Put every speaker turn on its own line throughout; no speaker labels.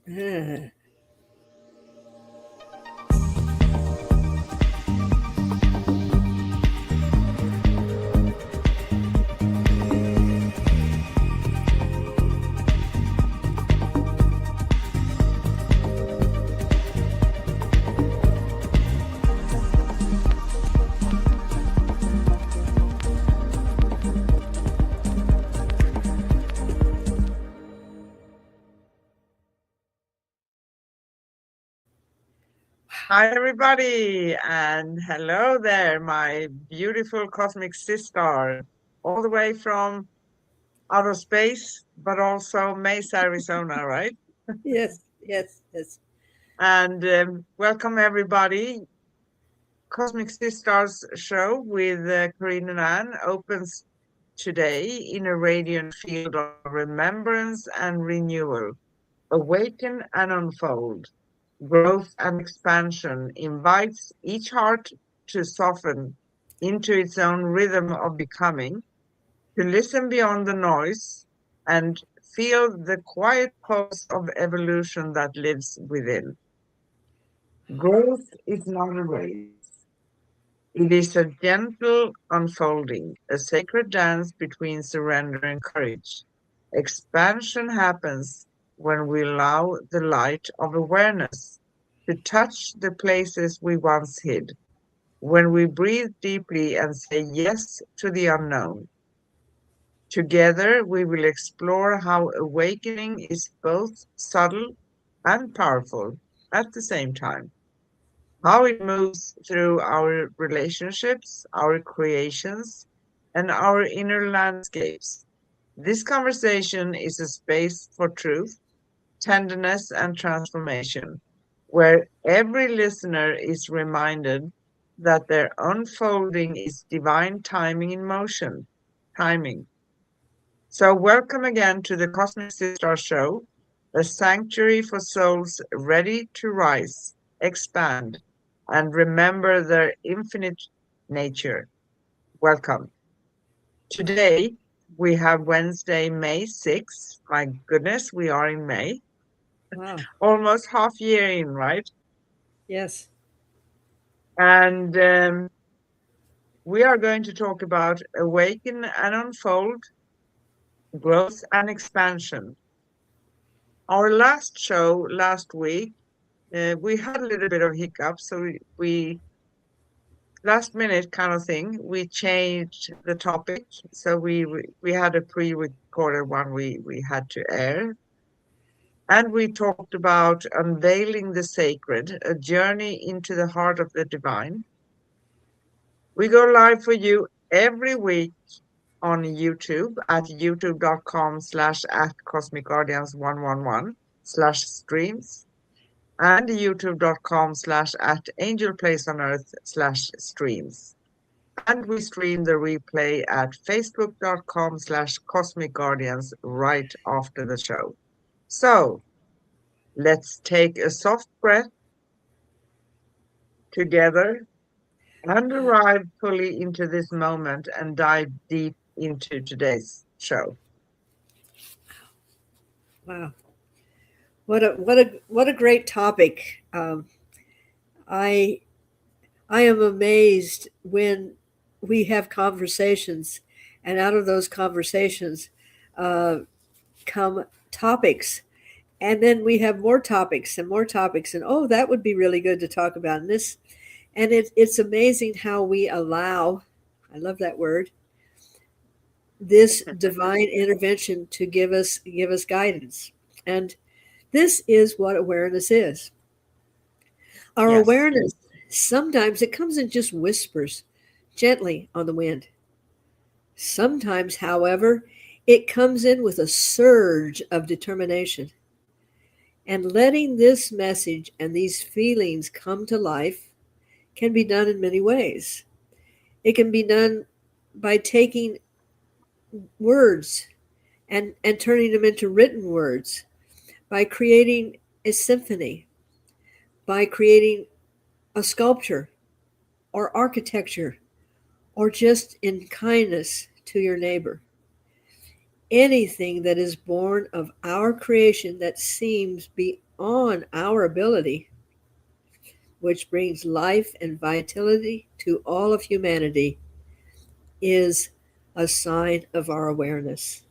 Ah.
Hi, everybody, and hello there, my beautiful cosmic sister, all the way from outer space, but also Mesa, Arizona, right?
Yes, yes, yes.
And welcome, everybody. Cosmic Sisters show with Corinne and Anne opens today in a radiant field of remembrance and renewal. Awaken and unfold. Growth and expansion invites each heart to soften into its own rhythm of becoming, to listen beyond the noise and feel the quiet pulse of evolution that lives within. Growth is not a race. It is a gentle unfolding, a sacred dance between surrender and courage. Expansion happens when we allow the light of awareness to touch the places we once hid, when we breathe deeply and say yes to the unknown. Together, we will explore how awakening is both subtle and powerful at the same time, how it moves through our relationships, our creations, and our inner landscapes. This conversation is a space for truth, tenderness, and transformation, where every listener is reminded that their unfolding is divine timing in motion. Timing. So, welcome again to the Cosmic Sister Show, a sanctuary for souls ready to rise, expand, and remember their infinite nature. Welcome. Today, we have Wednesday, May 6th. My goodness, we are in May.
Wow.
Almost half year in, right?
Yes.
And we are going to talk about awaken and unfold, growth and expansion. Our last show last week, we had a little bit of hiccup, so we last minute kind of thing, we changed the topic. So we had a pre-recorded one we had to air. And we talked about unveiling the sacred, a journey into the heart of the divine. We go live for you every week on YouTube at youtube.com/ at Cosmic Guardians 111 / streams and youtube.com/ at Angel Place on Earth / streams. And we stream the replay at facebook.com / Cosmic Guardians right after the show. So let's take a soft breath together and arrive fully into this moment and dive deep into today's show.
Wow. What a great topic. I I am amazed when we have conversations, and out of those conversations uh, come topics, and then we have more topics and more topics, and oh, that would be really good to talk about. And this, and it's amazing how we allow. I love that word. This divine intervention to give us guidance, and this is what awareness is. Our
Yes.
awareness, sometimes it comes in just whispers, gently on the wind. Sometimes, however, it comes in with a surge of determination. And letting this message and these feelings come to life can be done in many ways. It can be done by taking words and turning them into written words, by creating a symphony, by creating a sculpture or architecture, or just in kindness to your neighbor. Anything that is born of our creation that seems on our ability, which brings life and vitality to all of humanity, is a sign of our awareness.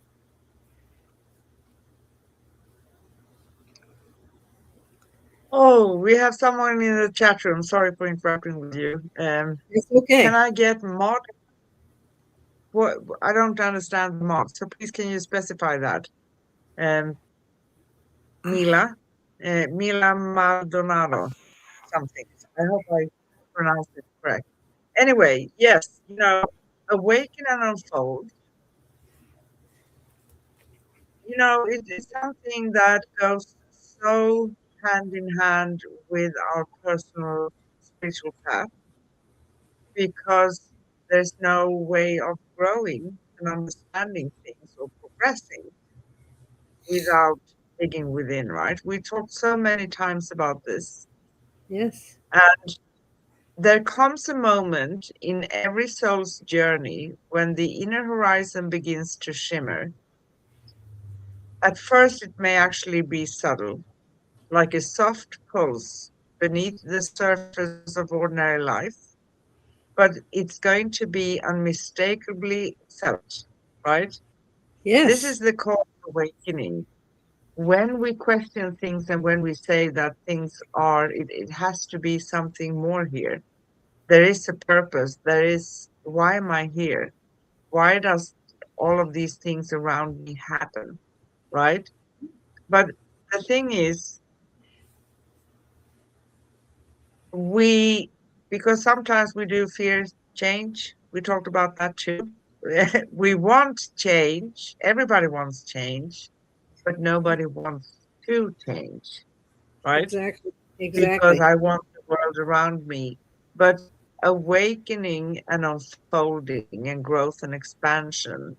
Oh, we have someone in the chat room. Sorry for interrupting with you.
It's
Can
okay.
I get mod? What I don't understand the mod, so please can you specify that? Um, Mila, Mila Maldonado, something. I hope I pronounced it correct. Anyway, yes, awaken and unfold. It is something that goes so hand in hand with our personal spiritual path because there's no way of growing and understanding things or progressing without digging within, right? We talked so many times about this.
Yes.
And there comes a moment in every soul's journey when the inner horizon begins to shimmer. At first, it may actually be subtle, like a soft pulse beneath the surface of ordinary life, but it's going to be unmistakably felt, right? This is
Yes.
the call of awakening. When we question things and when we say that things are, it has to be something more here. There is a purpose. There is, why am I here? Why does all of these things around me happen? Right? But the thing is, we, because sometimes we do fear change. We talked about that too. We want change. Everybody wants change, but nobody wants to change, right?
Exactly.
Because
Exactly.
I want the world around me. But awakening and unfolding and growth and expansion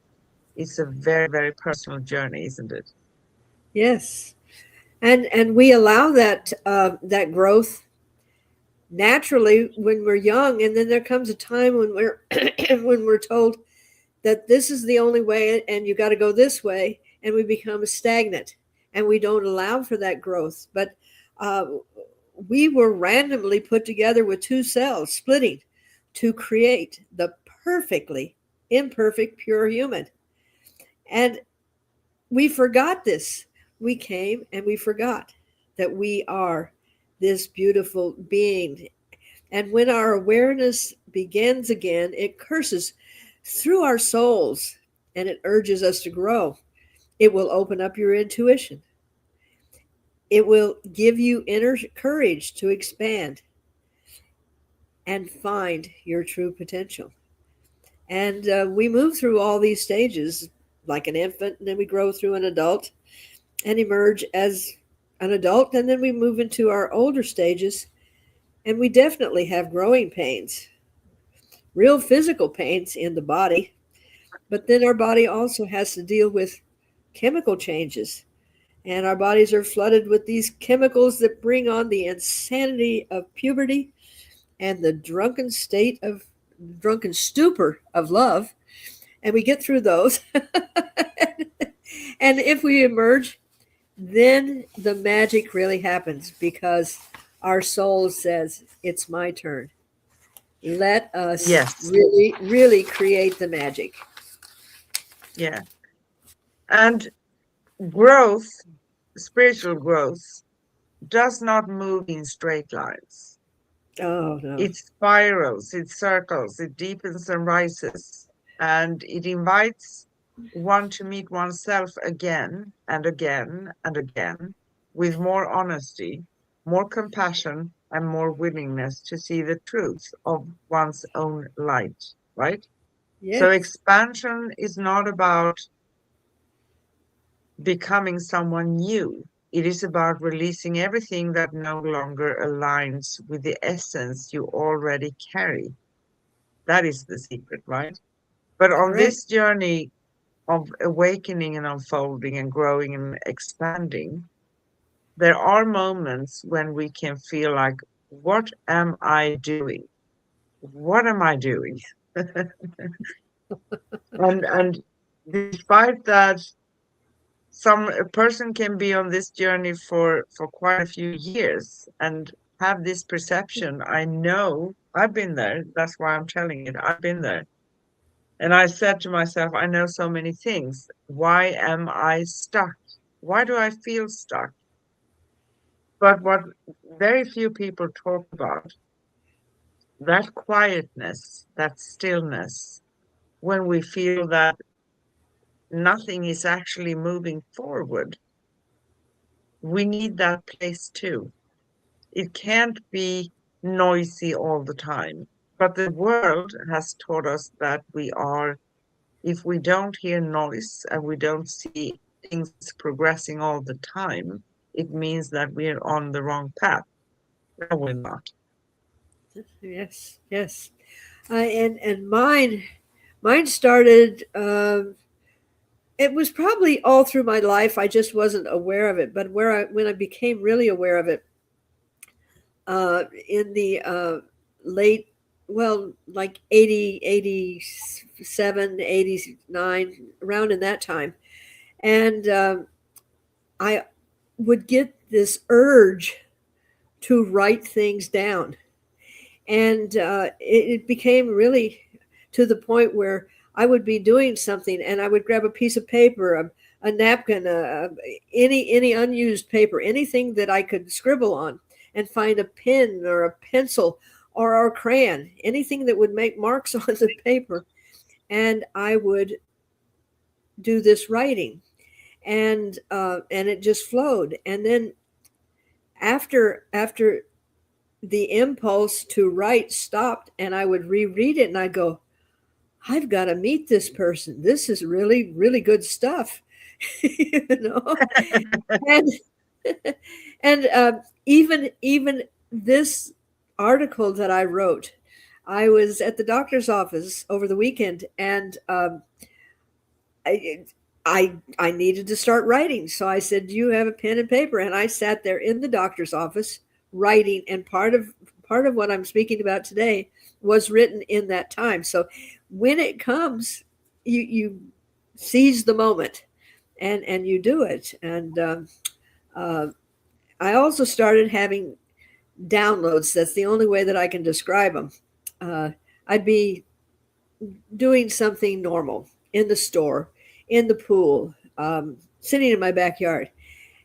is a very, very personal journey, isn't it?
Yes. And we allow that growth naturally when we're young, and then there comes a time when we're when we're told that this is the only way and you got to go this way, and we become stagnant and we don't allow for that growth. But uh, we were randomly put together with two cells splitting to create the perfectly imperfect pure human, and we forgot this. We came and we forgot that we are this beautiful being. And when our awareness begins again, it curses through our souls and it urges us to grow. It will open up your intuition. It will give you inner courage to expand and find your true potential. And we move through all these stages like an infant, and then we grow through an adult and emerge as an adult. And then we move into our older stages, and we definitely have growing pains, real physical pains in the body. But then our body also has to deal with chemical changes. And our bodies are flooded with these chemicals that bring on the insanity of puberty and the drunken stupor of love. And we get through those. And if we emerge, then the magic really happens because our soul says, it's my turn. Let us
Yes.
really, really create the magic.
Yeah. And growth, spiritual growth, does not move in straight lines.
Oh, no.
It spirals, it circles, it deepens and rises, and it invites one to meet oneself again and again and again with more honesty, more compassion, and more willingness to see the truth of one's own light, right? So
Yes.
expansion is not about becoming someone new. It is about releasing everything that no longer aligns with the essence you already carry. That is the secret, right? But on
Correct.
this journey of awakening and unfolding and growing and expanding, there are moments when we can feel like, what am I doing? What am I doing? and despite that some a person can be on this journey for quite a few years and have this perception. I know I've been there. That's why I'm telling it. I've been there. And I said to myself, I know so many things. Why am I stuck? Why do I feel stuck? But what very few people talk about, that quietness, that stillness, when we feel that nothing is actually moving forward, we need that place too. It can't be noisy all the time. But the world has taught us that we are, if we don't hear noise and we don't see things progressing all the time, it means that we're on the wrong path. No, we're not.
Yes, yes. And mine started. It was probably all through my life. I just wasn't aware of it. But when I became really aware of it, in the late, well, like 80, 87, 89, around in that time, and I would get this urge to write things down, and it became really to the point where I would be doing something and I would grab a piece of paper, a napkin, any unused paper, anything that I could scribble on, and find a pen or a pencil or a crayon, anything that would make marks on the paper, and I would do this writing, and it just flowed. And then after the impulse to write stopped, and I would reread it and I go, I've got to meet this person. This is really, really good stuff. you know, and and even this article that I wrote, I was at the doctor's office over the weekend, and I, I needed to start writing. So I said, "Do you have a pen and paper?" And I sat there in the doctor's office writing, and part of what I'm speaking about today was written in that time. So when it comes, you seize the moment, and you do it. And uh, I also started having downloads. That's the only way that I can describe them. I'd be doing something normal in the store, in the pool, sitting in my backyard,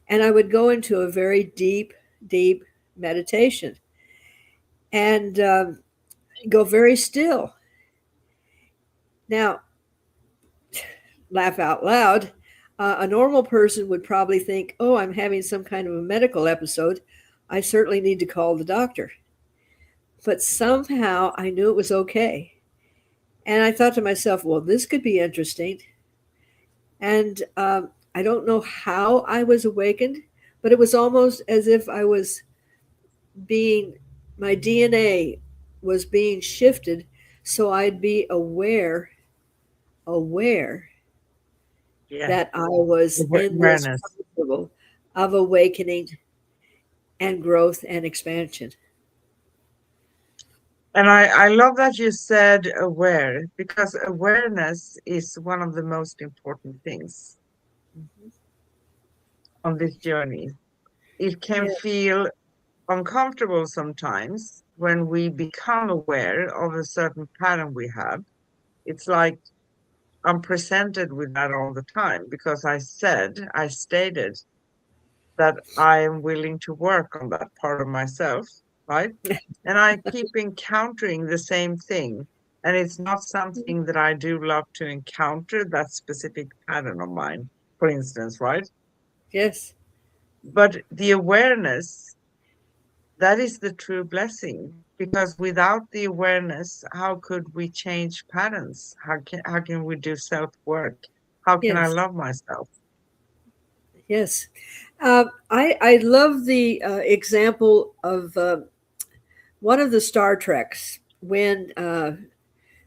and I would go into a very deep, deep meditation, and go very still. Now, laugh out loud. A normal person would probably think, oh, I'm having some kind of a medical episode. I certainly need to call the doctor. But somehow I knew it was okay. And I thought to myself, well, this could be interesting. And I don't know how I was awakened, but it was almost as if I was being, my DNA was being shifted so I'd be aware
Yeah.
that I was in this
Awareness.
principle of awakening and growth and expansion.
And I love that you said aware, because awareness is one of the most important things
Mhm.
on this journey. It can
Yeah.
feel uncomfortable sometimes when we become aware of a certain pattern we have. It's like I'm presented with that all the time because I stated that I am willing to work on that part of myself, right? And I keep encountering the same thing. And it's not something that I do love to encounter, that specific pattern of mine, for instance, right?
Yes.
But the awareness, that is the true blessing. Because without the awareness, how could we change patterns? How can we do self work? How can I
Yes.
love myself?
Yes. I love the example of one of the Star Treks when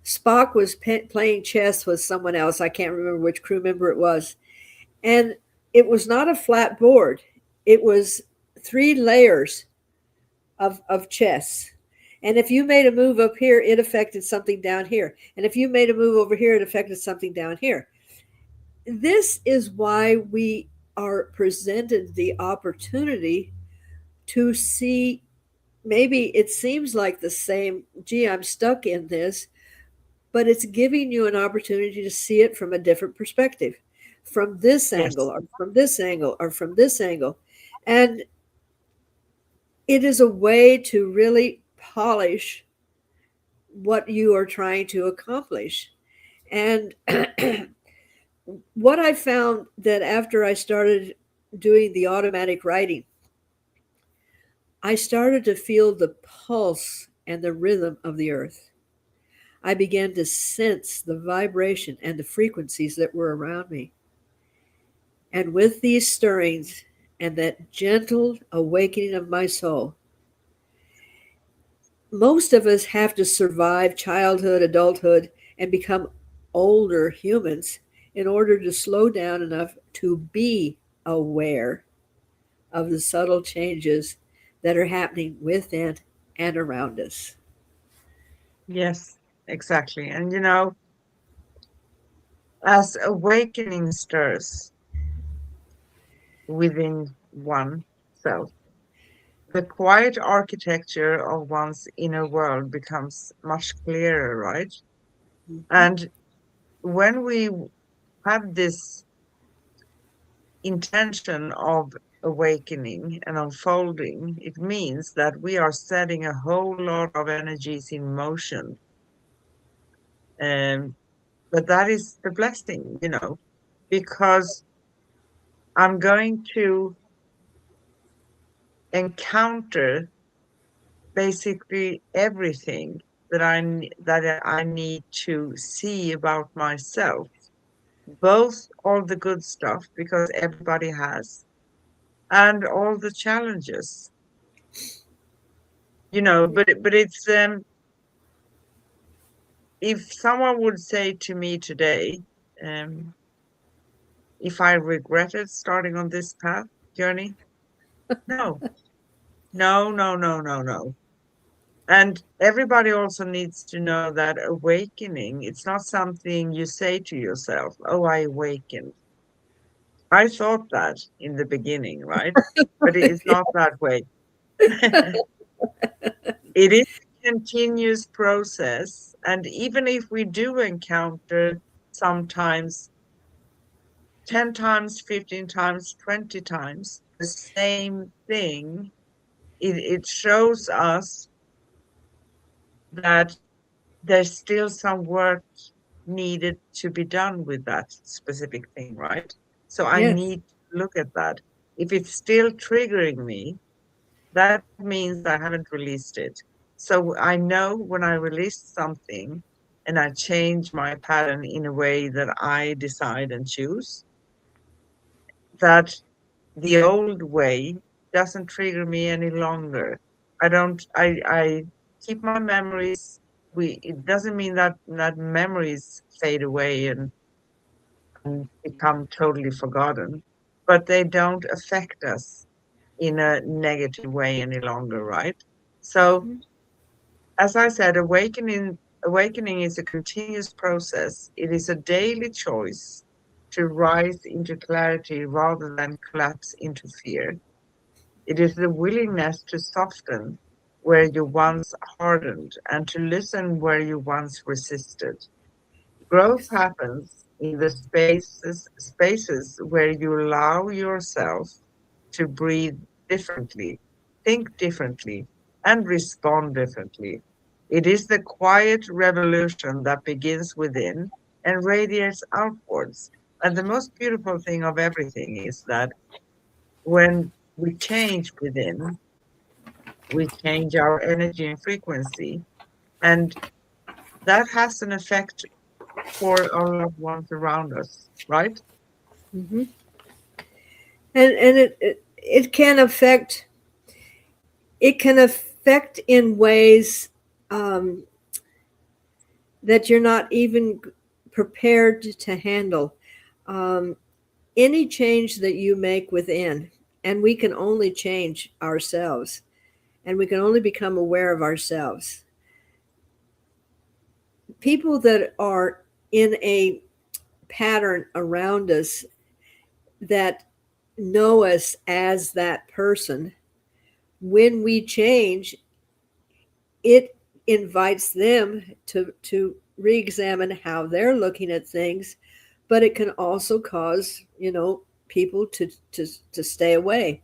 Spock was playing chess with someone else. I can't remember which crew member it was. And it was not a flat board, it was three layers of chess. And if you made a move up here, it affected something down here. And if you made a move over here, it affected something down here. This is why we are presented the opportunity to see. Maybe it seems like the same, gee, I'm stuck in this, but it's giving you an opportunity to see it from a different perspective, from this angle,
Yes.
or from this angle, or from this angle. And it is a way to really polish what you are trying to accomplish. And what I found that after I started doing the automatic writing, I started to feel the pulse and the rhythm of the earth. I began to sense the vibration and the frequencies that were around me. And with these stirrings and that gentle awakening of my soul, most of us have to survive childhood, adulthood, and become older humans in order to slow down enough to be aware of the subtle changes that are happening within and around us.
Yes, exactly. And as awakening stirs within one self, the quiet architecture of one's inner world becomes much clearer, right?
Mhm.
And when we have this intention of awakening and unfolding, it means that we are setting a whole lot of energies in motion. Um, but that is the blessing, because I'm going to encounter basically everything that I need to see about myself, both all the good stuff because everybody has, and all the challenges. But it's if someone would say to me today, um, if I regretted starting on this path journey, no, no, no, no, no, no. And everybody also needs to know that awakening, it's not something you say to yourself, oh, I awakened. I thought that in the beginning, right? But it is not that way. It is a continuous process. And even if we do encounter sometimes 10 times, 15 times, 20 times the same thing, it shows us that there's still some work needed to be done with that specific thing, right? So I
Yes.
need to look at that. If it's still triggering me, that means I haven't released it. So I know when I release something and I change my pattern in a way that I decide and choose, that the old way doesn't trigger me any longer. I keep my memories. It doesn't mean that memories fade away and become totally forgotten, but they don't affect us in a negative way any longer, right? So,
Mhm.
as I said, awakening is a continuous process. It is a daily choice to rise into clarity rather than collapse into fear. It is the willingness to soften where you once hardened and to listen where you once resisted. Growth happens in the spaces where you allow yourself to breathe differently, think differently, and respond differently. It is the quiet revolution that begins within and radiates outwards. And the most beautiful thing of everything is that when we change within, we change our energy and frequency, and that has an effect for our loved ones around us, right?
Hmm. And it can affect, in ways um, that you're not even prepared to handle. Um, any change that you make within, and we can only change ourselves, and we can only become aware of ourselves. People that are in a pattern around us that know us as that person, when we change, it invites them to re-examine how they're looking at things, but it can also cause, people to stay away.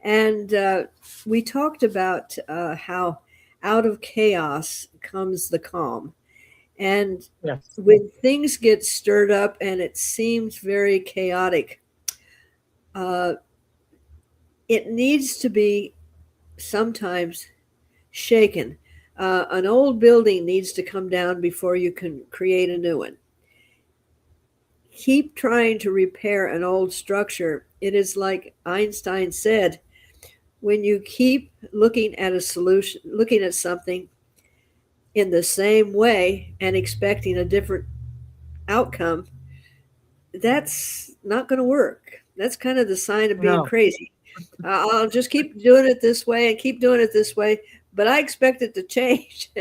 And we talked about how out of chaos comes the calm. And
Yes.
when things get stirred up and it seems very chaotic, uh, it needs to be sometimes shaken. An old building needs to come down before you can create a new one. Keep trying to repair an old structure. It is like Einstein said, when you keep looking at a solution, looking at something in the same way and expecting a different outcome, that's not going to work. That's kind of the sign of being
No.
crazy. I'll just keep doing it this way and keep doing it this way, but I expect it to change.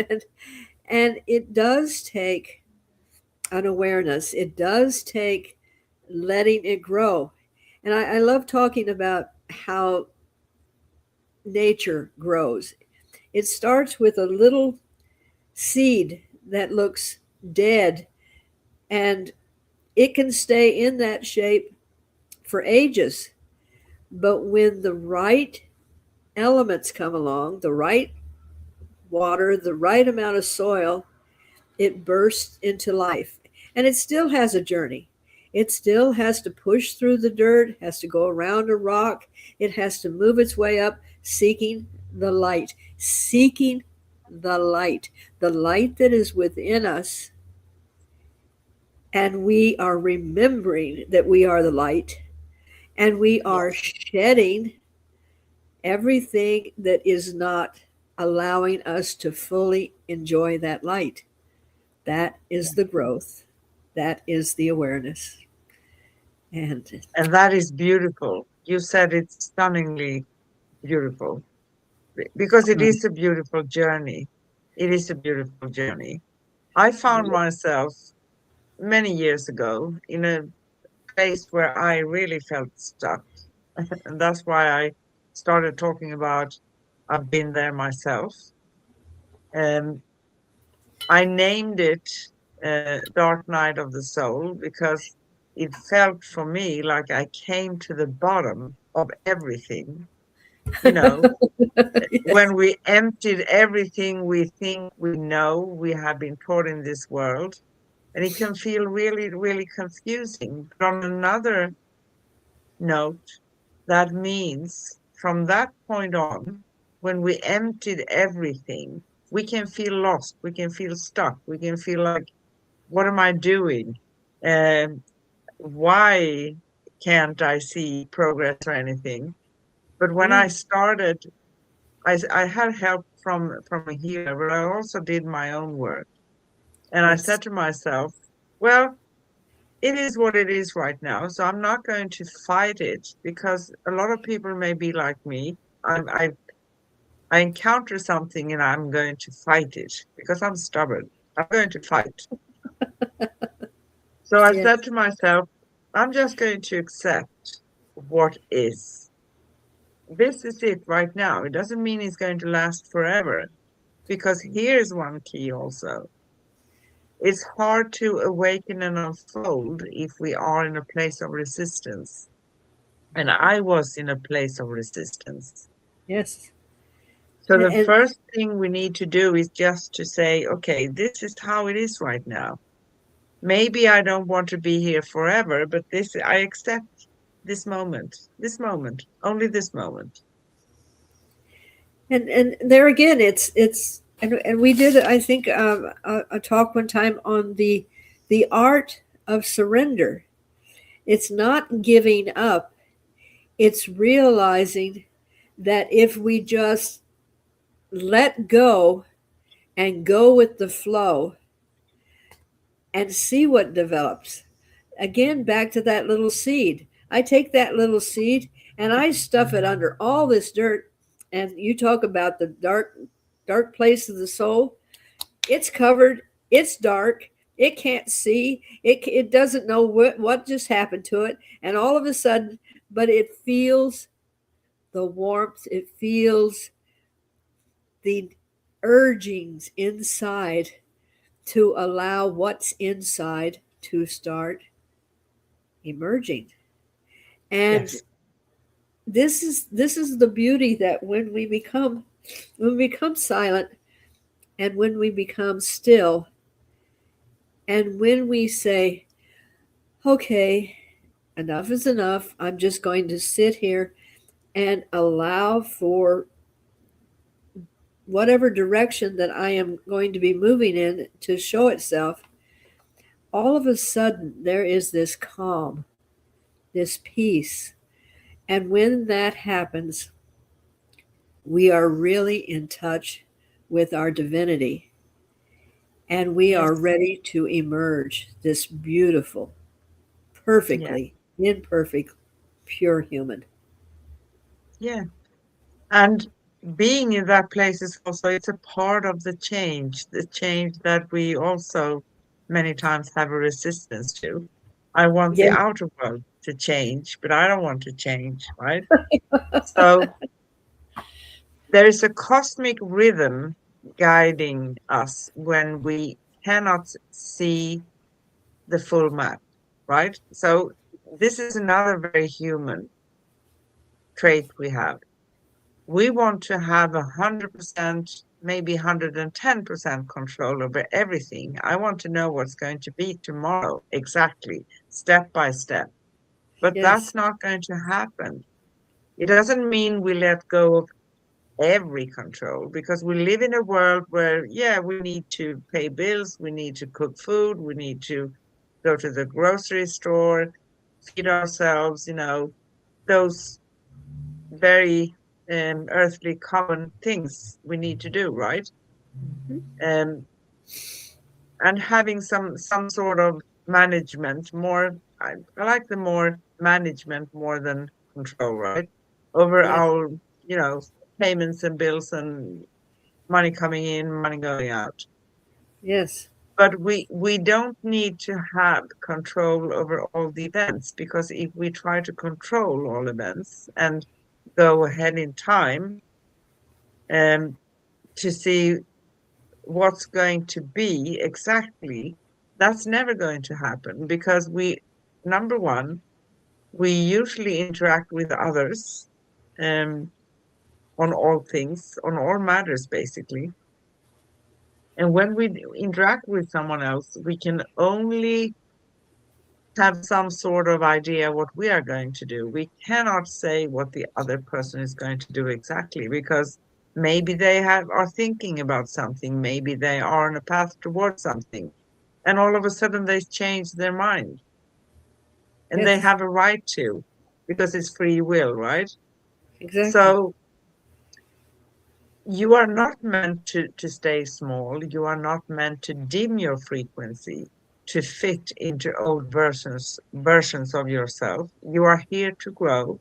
And it does take an awareness, it does take letting it grow. And I love talking about how nature grows. It starts with a little seed that looks dead, and it can stay in that shape for ages. But when the right elements come along, the right water, the right amount of soil, it bursts into life. And it still has a journey. It still has to push through the dirt, has to go around a rock, it has to move its way up, seeking the light that is within us. And we are remembering that we are the light, and we are
Yes.
shedding everything that is not allowing us to fully enjoy that light. That is the growth. That is the awareness. And
And that is beautiful. You said it's stunningly beautiful because it is a beautiful journey. It is a beautiful journey. I found myself many years ago in a place where I really felt stuck. And that's why I started talking about I've been there myself. Um, I named it Dark Night of the Soul because it felt for me like I came to the bottom of everything. You know,
yes,
when we emptied everything we think we know, we have been taught in this world, and it can feel really, really confusing. But on another note, that means from that point on, when we emptied everything, we can feel lost, we can feel stuck, we can feel like, what am I doing? Um, why can't I see progress or anything? But when I
mm,
started, I had help from a healer, but I also did my own work. And I
yes.
said to myself, well, it is what it is right now. So I'm not going to fight it because a lot of people may be like me. I encounter something and I'm going to fight it because I'm stubborn. I'm going to fight. So I said
Yes.
to myself, I'm just going to accept what is. This is it right now. It doesn't mean it's going to last forever because here's one key also. It's hard to awaken and unfold if we are in a place of resistance. And I was in a place of resistance.
Yes.
So the
And
first thing we need to do is just to say, okay, this is how it is right now. Maybe I don't want to be here forever, but this I accept this moment, only this moment.
and there again, and we did, I think, a talk one time on the art of surrender. It's not giving up. It's realizing that if we just let go and go with the flow and see what develops. Again, back to that little seed. I take that little seed and I stuff it under all this dirt. And you talk about the dark place of the soul. It's covered. It's dark. It can't see. It doesn't know what just happened to it. And all of a sudden, but it feels the warmth, it feels the urgings inside to allow what's inside to start emerging. And
Yes.
this is the beauty that when we become silent and when we become still and when we say, okay, enough is enough, I'm just going to sit here and allow for whatever direction that I am going to be moving in to show itself, all of a sudden there is this calm, this peace. And when that happens, we are really in touch with our divinity and we are
Yes.
ready to emerge this beautiful,
Yeah.
perfectly imperfect, pure human.
Yeah. And being in that place is also, it's a part of the change that we also many times have a resistance to. I want the
Yeah.
outer world to change, but I don't want to change, right? So there is a cosmic rhythm guiding us when we cannot see the full map, right? So this is another very human trait we have. We want to have 100%, maybe 110% control over everything. I want to know what's going to be tomorrow, exactly, step by step. But
Yes.
that's not going to happen. It doesn't mean we let go of every control because we live in a world where, yeah, we need to pay bills, we need to cook food, we need to go to the grocery store, feed ourselves, those very earthly common things we need to do, right?
Mhm.
Um, and having some sort of management more, I like the more management more than control, right? Over
Yes.
our, you know, payments and bills and money coming in, money going out.
Yes.
But we don't need to have control over all the events because if we try to control all events and go ahead in time um, to see what's going to be exactly, that's never going to happen because number one, we usually interact with others um, on all things, on all matters, basically. And when we interact with someone else, we can only have some sort of idea what we are going to do. We cannot say what the other person is going to do exactly because maybe they are thinking about something, maybe they are on a path towards something, and all of a sudden they change their mind, and they
Yes.
have a right to because it's free will, right?
Exactly.
So you are not meant to stay small. You are not meant to dim your frequency to fit into old versions of yourself. You are here to grow,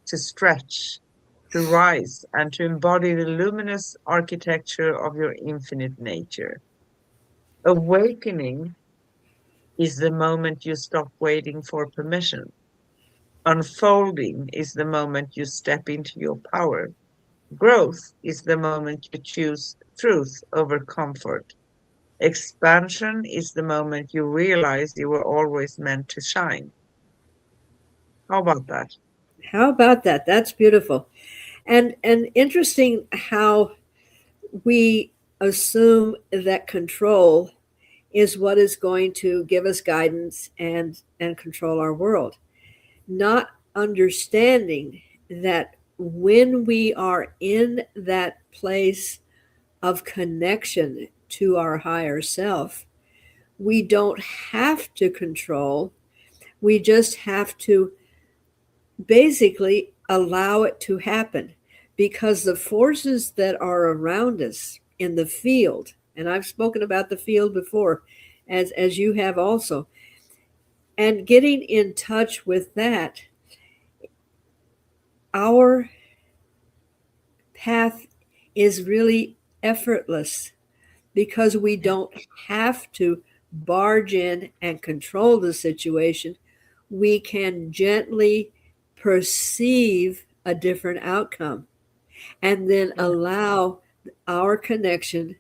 to stretch, to rise, and to embody the luminous architecture of your infinite nature. Awakening is the moment you stop waiting for permission. Unfolding is the moment you step into your power. Growth is the moment you choose truth over comfort. Expansion is the moment you realize you were always meant to shine. How about that?
How about that? That's beautiful. And interesting how we assume that control is what is going to give us guidance and control our world, not understanding that when we are in that place of connection to our higher self, we don't have to control. We just have to basically allow it to happen because the forces that are around us in the field, and I've spoken about the field before, as you have also, and getting in touch with that, our path is really effortless because we
Yeah.
don't have to barge in and control the situation. We can gently perceive a different outcome and then
Yeah.
allow our connection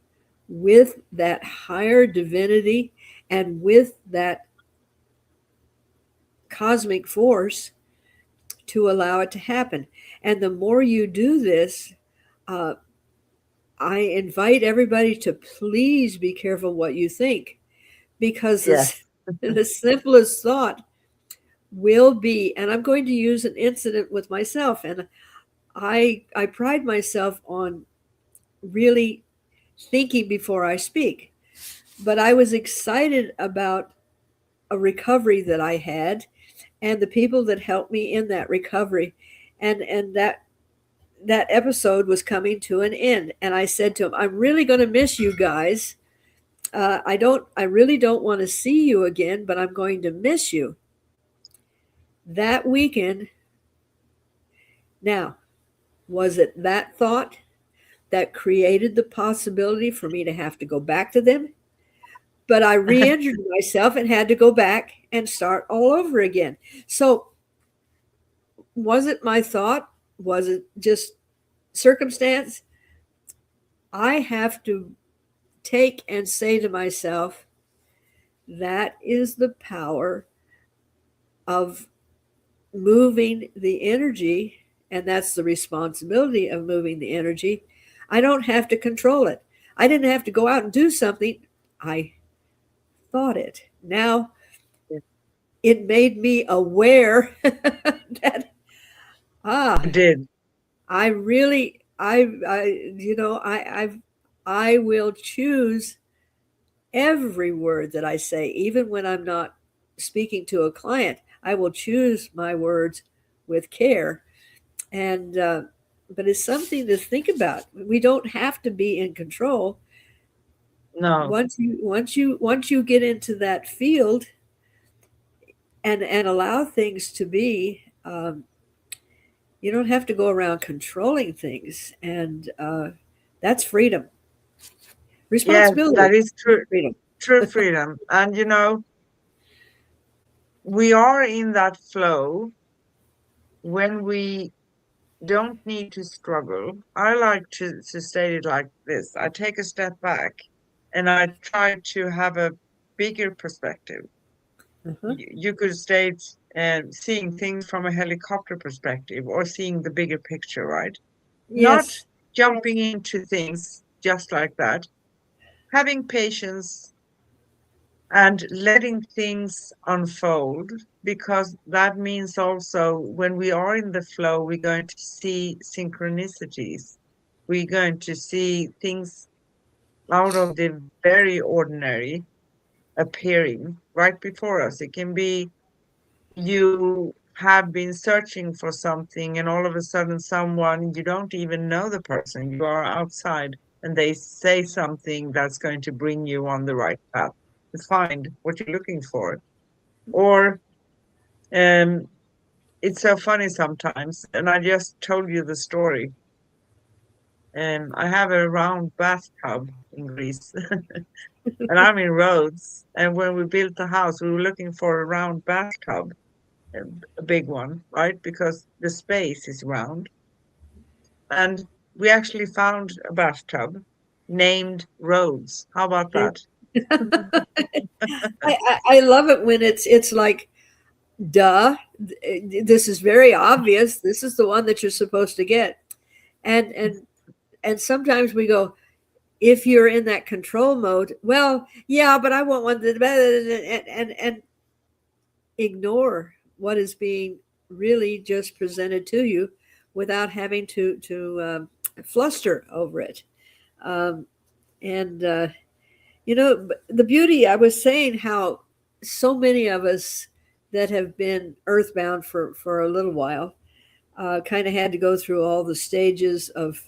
with that higher divinity and with that cosmic force to allow it to happen. And the more you do this, uh, I invite everybody to please be careful what you think, because
Yes.
the simplest thought will be, and I'm going to use an incident with myself, and I pride myself on really thinking before I speak. But I was excited about a recovery that I had and the people that helped me in that recovery. And that episode was coming to an end. And I said to him, I'm really going to miss you guys. I really don't want to see you again, but I'm going to miss you. That weekend, now, was it that thought that created the possibility for me to have to go back to them? But I re injured myself and had to go back and start all over again. So, was it my thought? Was it just circumstance? I have to take and say to myself, that is the power of moving the energy, and that's the responsibility of moving the energy. I don't have to control it. I didn't have to go out and do something. I thought it. Now it made me aware that ah,
It did.
I really I I will choose every word that I say, even when I'm not speaking to a client. I will choose my words with care, and but it's something to think about. We don't have to be in control.
No.
Once you get into that field and allow things to be, you don't have to go around controlling things, and that's freedom.
Yes,
Responsibility,
that is true.
freedom.
True freedom. And we are in that flow when we don't need to struggle. I like to state it like this. I take a step back and I try to have a bigger perspective.
Uh-huh.
You could state seeing things from a helicopter perspective or seeing the bigger picture, right? Not
Yes.
jumping into things just like that. Having patience and letting things unfold, because that means also when we are in the flow, we're going to see synchronicities. We're going to see things out of the very ordinary appearing right before us. It can be you have been searching for something, and all of a sudden, someone you don't even know the person, you are outside, and they say something that's going to bring you on the right path to find what you're looking for. Or um, it's so funny sometimes, and I just told you the story. I have a round bathtub in Greece, and I'm in Rhodes. And when we built the house, we were looking for a round bathtub, a big one, right? Because the space is round. And we actually found a bathtub named Rhodes. How about that?
I love it when it's like, duh, this is very obvious. This is the one that you're supposed to get. And and sometimes we go, if you're in that control mode, well, yeah, but I want one that, and ignore what is being really just presented to you without having to fluster over it. Um, and the beauty, I was saying how so many of us that have been earthbound for a little while kind of had to go through all the stages of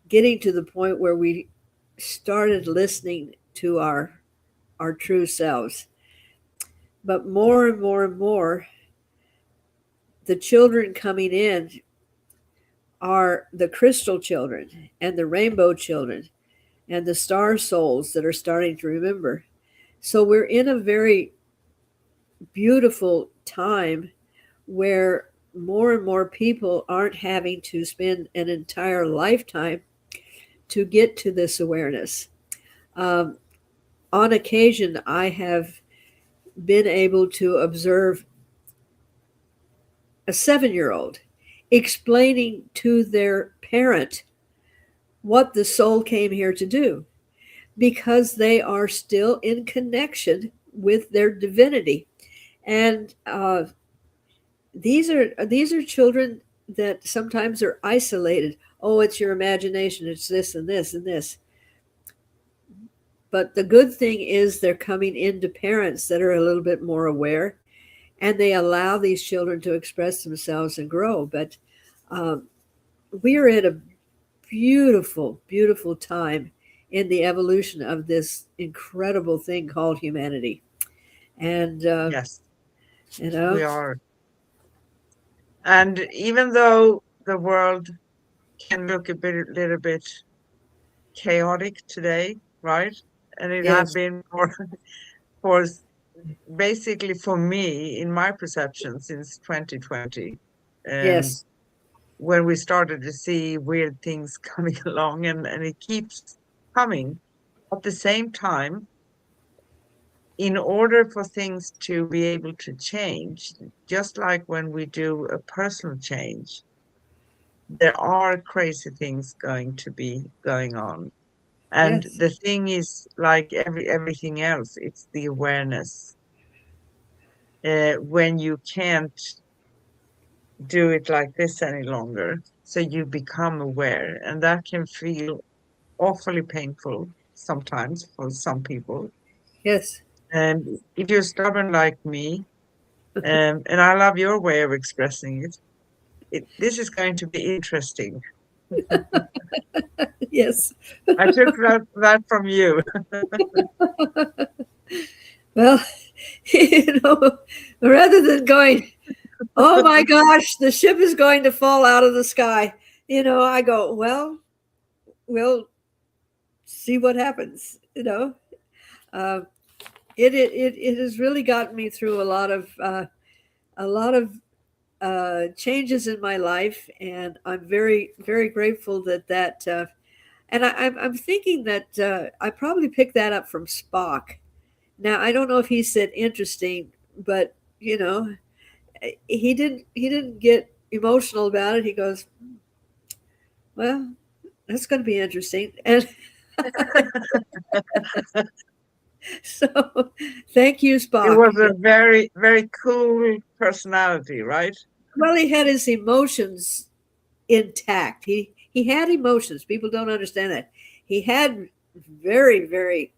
getting to the point where we started listening to our true selves. But more and more and more, the children coming in are the crystal children and the rainbow children and the star souls that are starting to remember. So we're in a very beautiful time where more and more people aren't having to spend an entire lifetime to get to this awareness. Um, on occasion, I have been able to observe a 7-year old explaining to their parent what the soul came here to do because they are still in connection with their divinity. And these are children that sometimes are isolated. Oh, it's your imagination. It's this and this and this. But the good thing is they're coming into parents that are a little bit more aware, and they allow these children to express themselves and grow. But um, we are at a beautiful, beautiful time in the evolution of this incredible thing called humanity. And,
Yes,
you
we
know,
are. And even though the world can look little bit chaotic today, right? And it had
yes,
been for basically for me, in my perception, since 2020, um,
yes,
when we started to see weird things coming along, and it keeps coming. At the same time, in order for things to be able to change, just like when we do a personal change, there are crazy things going to be going on. And
yes,
the thing is, like everything else, it's the awareness. When you can't do it like this any longer, so you become aware, and that can feel awfully painful sometimes for some people.
yes.
And if you're stubborn like me, and I love your way of expressing it, this is going to be interesting.
Yes.
I took that from you.
Well, rather than going, oh my gosh, the ship is going to fall out of the sky, I go, well, we'll see what happens. Uh, it has really gotten me through a lot of changes in my life, and I'm very very grateful that. And I'm thinking that I probably picked that up from Spock. Now I don't know if he said interesting, but he didn't get emotional about it. He goes, well, that's going to be interesting, and so thank you,
It
Spock.
was a very, very cool personality, right?
Well, he had his emotions intact. He had emotions. People don't understand that. He had very very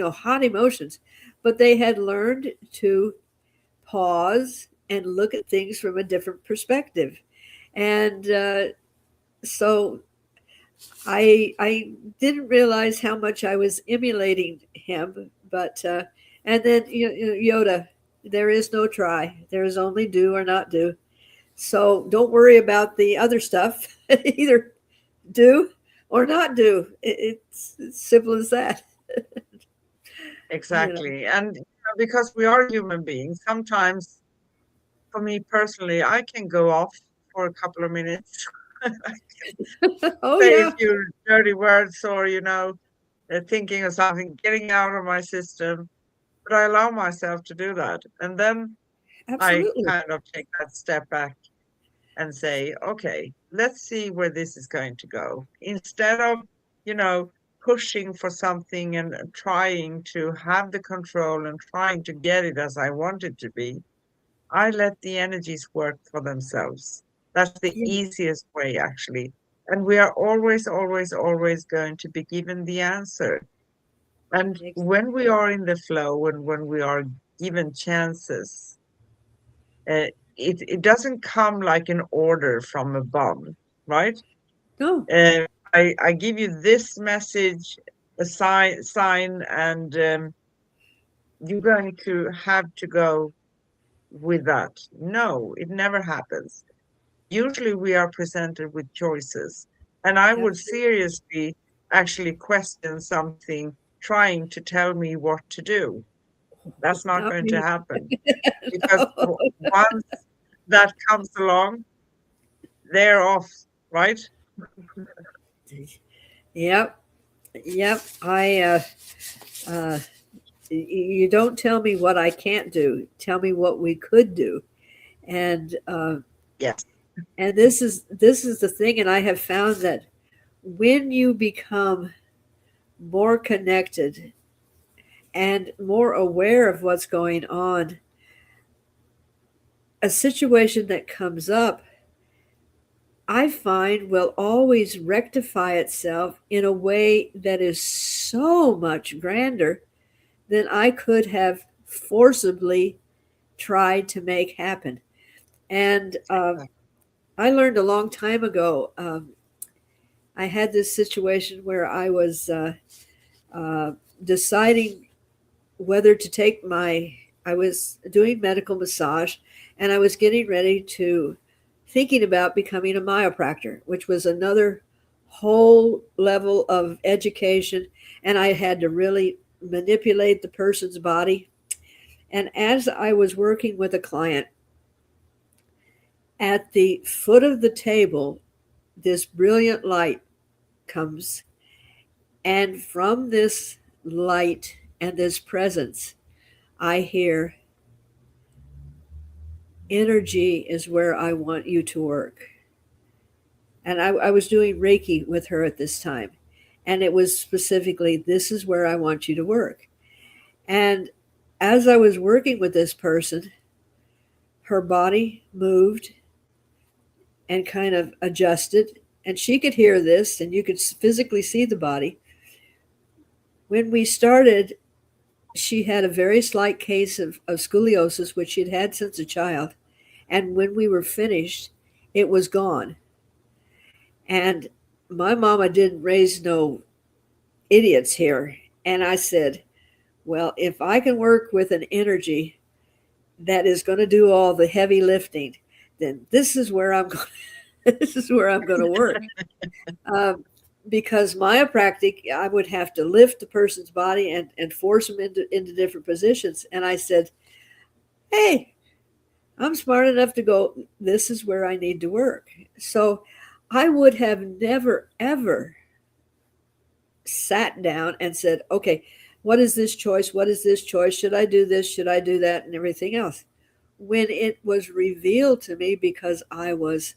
hot emotions, but they had learned to pause and look at things from a different perspective. And so I didn't realize how much I was emulating him, but and then Yoda, there is no try. There is only do or not do. So don't worry about the other stuff. Either do or not do. It's as simple as that. you know.
Exactly. And because we are human beings, sometimes for me personally, I can go off for a couple of minutes,
Oh
say a
yeah,
few dirty words, or, thinking of something, getting out of my system. But I allow myself to do that. And then I
absolutely.
kind of take that step back and say, okay, let's see where this is going to go. Instead of, you know, pushing for something and trying to have the control and trying to get it as I want it to be, I let the energies work for themselves. That's the
Yeah,
easiest way, actually. And we are always, always, always going to be given the answer. And when we
exactly.
are in the flow and when we are given chances, it doesn't come like an order from above, right?
No,
I give you this message, a sign, and you're going to have to go with that. No, it never happens. Usually we are presented with choices, and I would
absolutely
seriously actually question something trying to tell me what to do. That's not
not
going to
me.
happen because
No.
once that comes along, they're off, right?
Yep, yep. Uh, you don't tell me what I can't do. Tell me what we could do. And
Yes.
this is the thing. And I have found that when you become more connected and more aware of what's going on, a situation that comes up, I find will always rectify itself in a way that is so much grander than I could have forcibly tried to make happen. And I learned a long time ago. I had this situation where I was uh, deciding whether to take I was doing medical massage and I was getting ready to thinking about becoming a myopractor, which was another whole level of education. And I had to really manipulate the person's body. And as I was working with a client, at the foot of the table, this brilliant light comes. And from this light and this presence, I hear, energy is where I want you to work. And I was doing Reiki with her at this time. And it was specifically, this is where I want you to work. And as I was working with this person, her body moved and kind of adjusted. And she could hear this, and you could physically see the body. When we started, she had a very slight case of scoliosis, which she'd had since a child. And when we were finished, it was gone. And my mama didn't raise no idiots here. And I said, well, if I can work with an energy that is going to do all the heavy lifting, then this is where I'm going. This is where I'm going to work. Because myopractic, I would have to lift the person's body and force them into different positions. And I said, hey, I'm smart enough to go, this is where I need to work. So I would have never, ever sat down and said, okay, what is this choice? What is this choice? Should I do this? Should I do that? And everything else. When it was revealed to me, because I was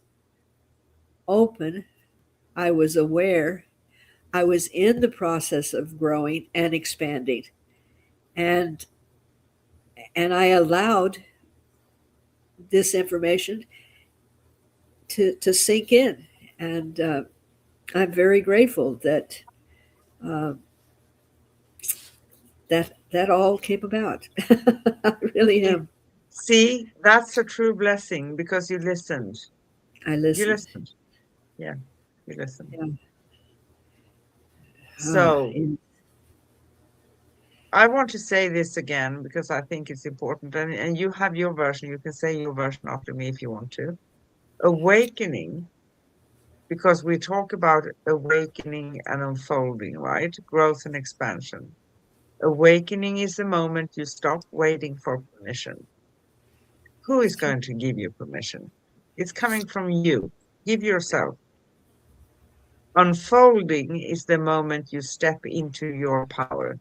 open, I was aware, I was in the process of growing and expanding. And I allowed this information to sink in. And I'm very grateful that uh, that all came about. I really
You
am.
see, that's a true blessing because you listened.
I
You
listened.
listened. Yeah, you listened.
Yeah.
So
And
I want to say this again because I think it's important. And you have your version. You can say your version after me if you want to. Awakening, because we talk about awakening and unfolding, right? Growth and expansion. Awakening is the moment you stop waiting for permission. Who is going to give you permission? It's coming from you. Give yourself. Unfolding is the moment you step into your power.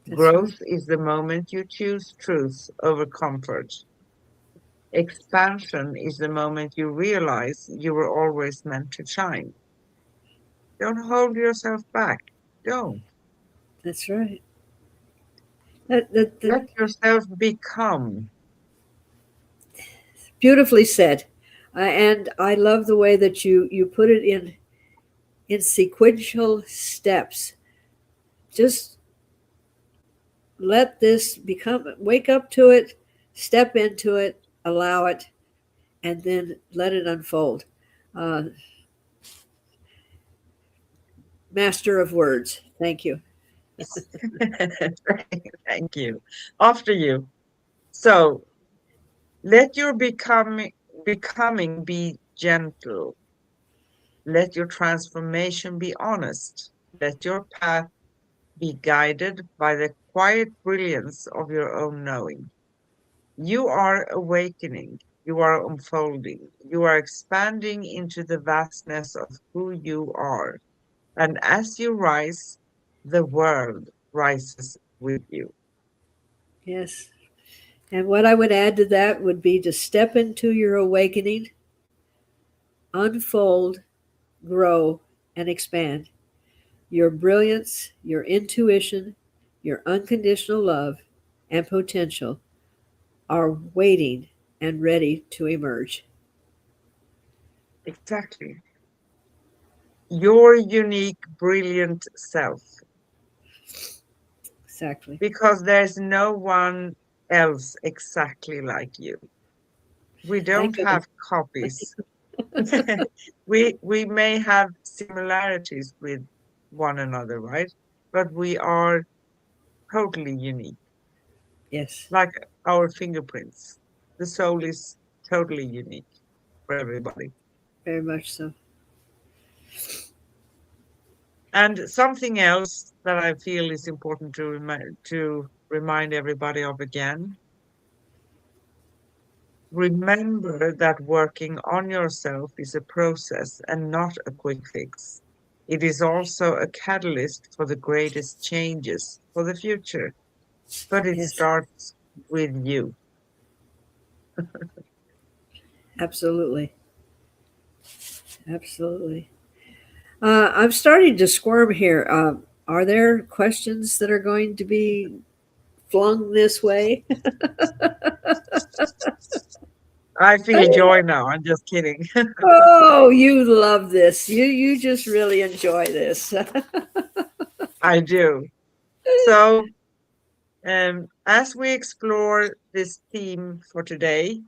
that's right.
Growth is the moment you choose truth over comfort. Expansion is the moment you realize you were always meant to shine. Don't hold yourself back. Don't.
That's right. That
Let yourself become.
beautifully said. And I love the way that you put it in sequential steps. Just let this become, wake up to it, step into it, allow it, and then let it unfold. Uh, Master of words. Thank you.
Thank you. After you. So let your becoming be gentle. Let your transformation be honest. Let your path be guided by the quiet brilliance of your own knowing. You are awakening. You are unfolding. You are expanding into the vastness of who you are. And as you rise, the world rises with you.
Yes. And what I would add to that would be to step into your awakening, unfold, grow, and expand. Your brilliance, your intuition, your unconditional love, and potential are waiting and ready to emerge.
Exactly. Your unique, brilliant self.
Exactly.
Because there's no one else exactly like you. We
Thank
don't
goodness.
have copies. We may have similarities with one another, right? But we are totally unique,
Yes,
like our fingerprints. The soul is totally unique for everybody.
very much so.
And something else that I feel is important to remind everybody of again, remember that working on yourself is a process and not a quick fix. It is also a catalyst for the greatest changes for the future, but it
Yes,
starts with you.
absolutely. Absolutely. I'm starting to squirm here. Are there questions that are going to be flung this way?
I feel joy now. I'm just kidding.
Oh, you love this. You just really enjoy this.
I do. So, as we explore this theme for today,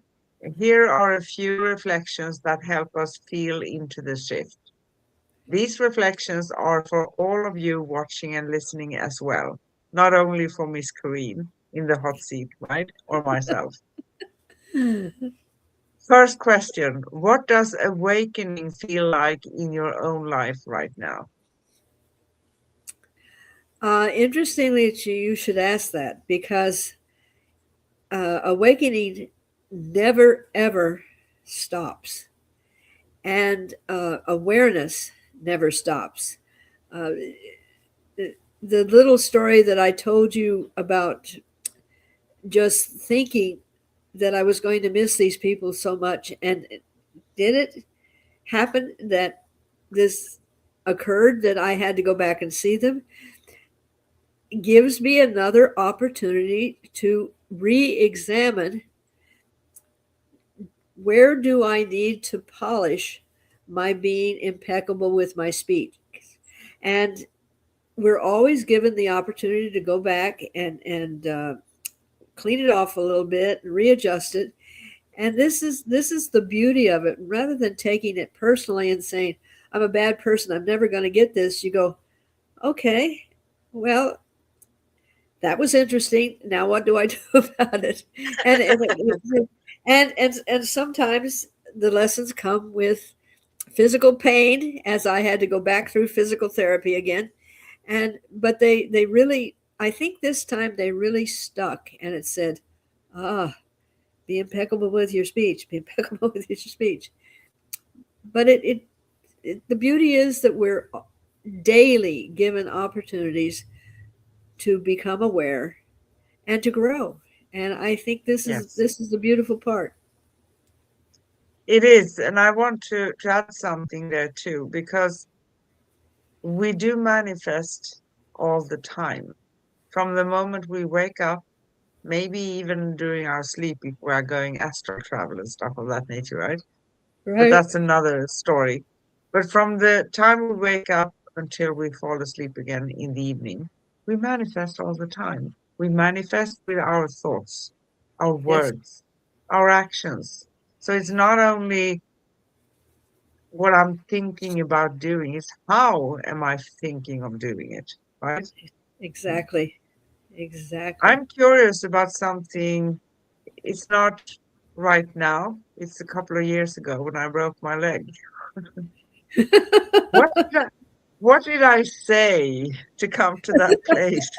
here are a few reflections that help us feel into the shift. These reflections are for all of you watching and listening as well, not only for Miss Corrine in the hot seat, right? Or myself. First question, what does awakening feel like in your own life right now?
Interestingly, you should ask that because awakening never ever stops, and awareness never stops. Uh, the little story that I told you about just thinking that I was going to miss these people so much, and did it happen that this occurred that I had to go back and see them, gives me another opportunity to re-examine where do I need to polish my being impeccable with my speech. And we're always given the opportunity to go back and clean it off a little bit and readjust it. And this is the beauty of it. Rather than taking it personally and saying, I'm a bad person, I'm never going to get this, you go, okay, well, that was interesting. Now what do I do about it? And sometimes the lessons come with physical pain, as I had to go back through physical therapy again. And but they really, I think this time they really stuck, and it said, ah, be impeccable with your speech, be impeccable with your speech. But the beauty is that we're daily given opportunities to become aware and to grow. And I think this is
Yes,
this is the beautiful part.
it is. And I want to add something there too, because we do manifest all the time. From the moment we wake up, maybe even during our sleep if we are going astral travel and stuff of that nature, right? But
Right?
that's another story. But from the time we wake up until we fall asleep again in the evening, we manifest all the time. We manifest with our thoughts, our
Yes,
words, our actions. So it's not only what I'm thinking about doing, it's how am I thinking of doing it, right?
exactly. Exactly.
I'm curious about something. It's not right now. It's a couple of years ago when I broke my leg. What did I, what did I say to come to that place?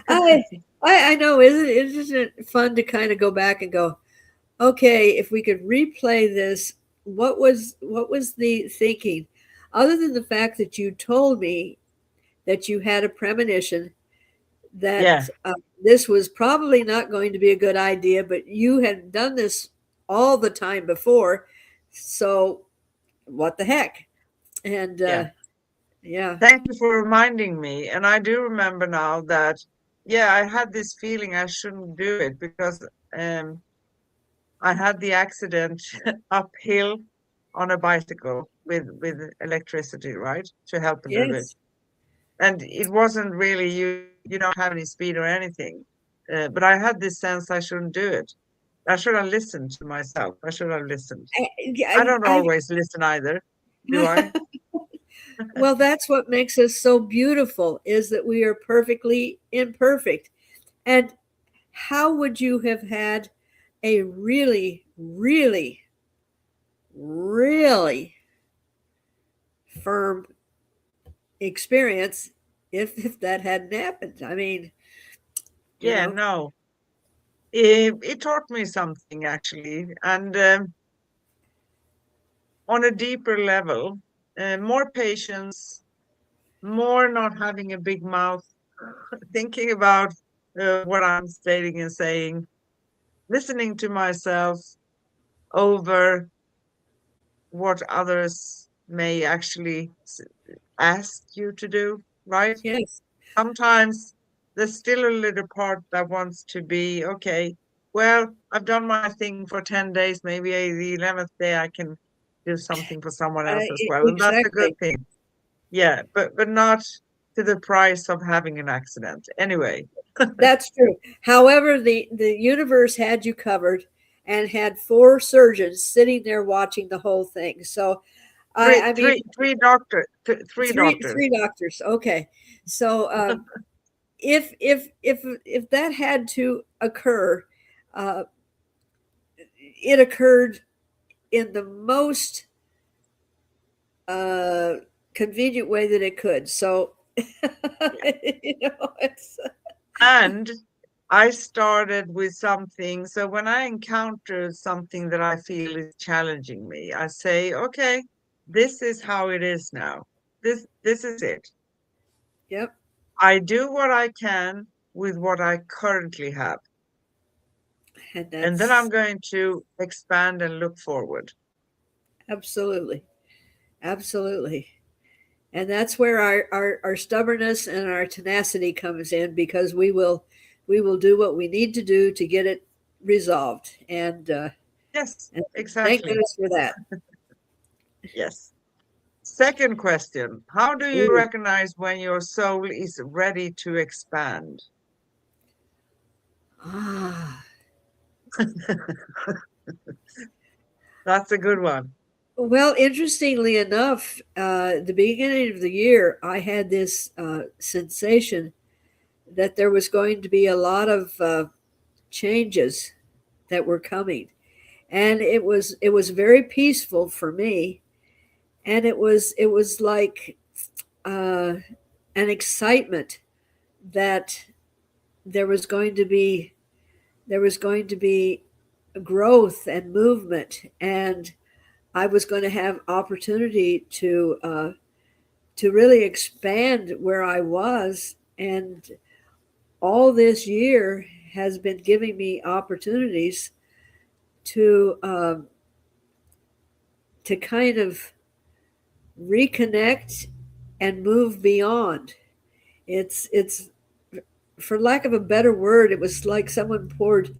I I know, isn't it fun to kind of go back and go, okay, if we could replay this, what was the thinking? Other than the fact that you told me that you had a premonition
Yeah,
that this was probably not going to be a good idea, but you had done this all the time before. So what the heck? And
yeah.
yeah,
Thank you for reminding me. And I do remember now that, yeah, I had this feeling I shouldn't do it because I had the accident uphill on a bicycle with electricity, right, to help a little bit.
yes.
And it wasn't really you don't have any speed or anything. But I had this sense I shouldn't do it. I should have listened to myself. I should have listened. I don't
I
always listen either, do I?
well, that's what makes us so beautiful is that we are perfectly imperfect. And how would you have had a really, really, really firm experience if that hadn't happened? I mean, you
Yeah,
know,
no. It taught me something actually, and on a deeper level, more patience, more not having a big mouth, thinking about what I'm stating and saying, listening to myself over what others may actually ask you to do, right?
yes.
Sometimes there's still a little part that wants to be, okay, well, I've done my thing for 10 days, maybe the 11th day I can do something for someone else as well. And that's a good
Exactly.
thing. Yeah, but not to the price of having an accident. Anyway,
That's true. However, the universe had you covered and had four surgeons sitting there watching the whole thing. So I mean,
three
three
doctors.
doctors. Okay. So if that had to occur, uh, it occurred in the most uh, convenient way that it could. So
Yeah.
it's
And I started with something. So when I encounter something that I feel is challenging me, I say, okay, this is how it is now. This is it.
yep,
I do what I can with what I currently have.
and
And then I'm
that's
going to expand and look forward.
absolutely, absolutely. And that's where our stubbornness and our tenacity comes in because we will do what we need to do to get it resolved.
Yes,
And thank
exactly.
goodness for that.
Yes. Second question. How do you
Ooh.
recognize when your soul is ready to expand?
Ah.
That's a good one.
Well, interestingly enough, the beginning of the year, I had this sensation that there was going to be a lot of changes that were coming, and it was very peaceful for me, and it was like uh, an excitement that there was going to be there was going to be growth and movement, and I was going to have opportunity to really expand where I was. And all this year has been giving me opportunities to to kind of reconnect and move beyond. It's for lack of a better word, it was like someone poured